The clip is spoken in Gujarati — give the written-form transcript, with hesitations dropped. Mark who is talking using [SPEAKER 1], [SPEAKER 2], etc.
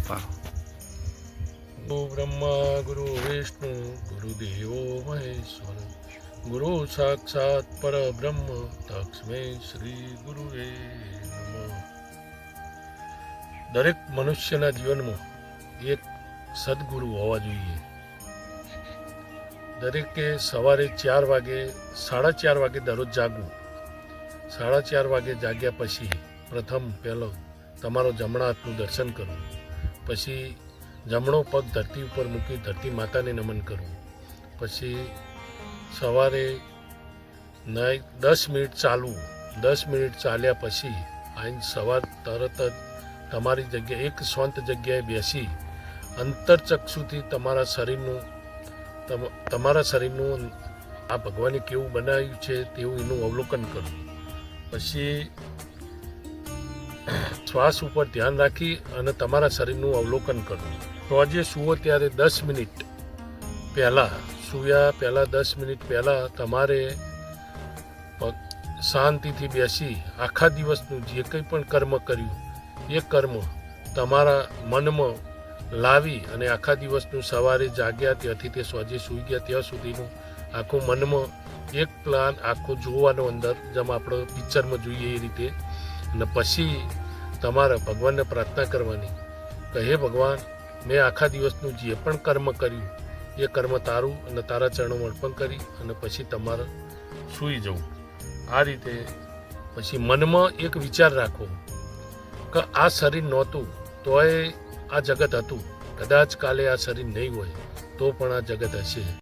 [SPEAKER 1] ગુરુ બ્રહ્મા ગુરુ વિષ્ણુ ગુરુદેવો મહેશ્વર ગુરુ સાક્ષાત પરબ્રહ્મ તસ્મૈ શ્રી ગુરુવે નમઃ. દરેક મનુષ્યના જીવનમાં એક સદગુરુ હોવા જોઈએ. દરેકે સવારે 4 વાગે 4:30 વાગે દરરોજ જાગવું. 4:30 વાગે જાગ્યા પછી પહેલો તમારો જમણા હાથનું દર્શન કરવું. પછી જમણો પગ ધરતી ઉપર મૂકી ધરતી માતાને નમન કરવું. પછી સવારે 10 મિનિટ ચાલવું. 10 મિનિટ ચાલ્યા પછી આઈને સવાર તરત જ તમારી જગ્યાએ એક શાંત જગ્યાએ બેસી અંતરચક્ષુથી તમારા શરીરનું આ ભગવાને કેવું બનાવ્યું છે તેવું એનું અવલોકન કરવું. પછી શ્વાસ ઉપર ધ્યાન રાખી અને તમારા શરીરનું અવલોકન કરવું. રોજે સૂવો ત્યારે 10 મિનિટ પહેલાં 10 મિનિટ પહેલાં તમારે શાંતિથી બેસી આખા દિવસનું જે કંઈ પણ કર્મ કર્યું એ કર્મ તમારા મનમાં લાવી અને આખા દિવસનું સવારે જાગ્યા ત્યાંથી તે સોજે સૂઈ ગયા ત્યાં સુધીનું આખું મનમાં એક પ્લાન આખો જોવાનો અંદર જેમ આપણે પિક્ચરમાં જોઈએ એ રીતે. અને પછી તમારે ભગવાનને પ્રાર્થના કરવાની કે હે ભગવાન, મેં આખા દિવસનું જે પણ કર્મ કર્યું એ કર્મ તારું અને તારા ચરણોમાં અર્પણ કરી અને પછી તમારે સૂઈ જવું. આ રીતે પછી મનમાં એક વિચાર રાખવો કે આ શરીર નહોતું તોય આ જગત હતું, કદાચ કાલે આ શરીર નહીં હોય તો પણ આ જગત હશે.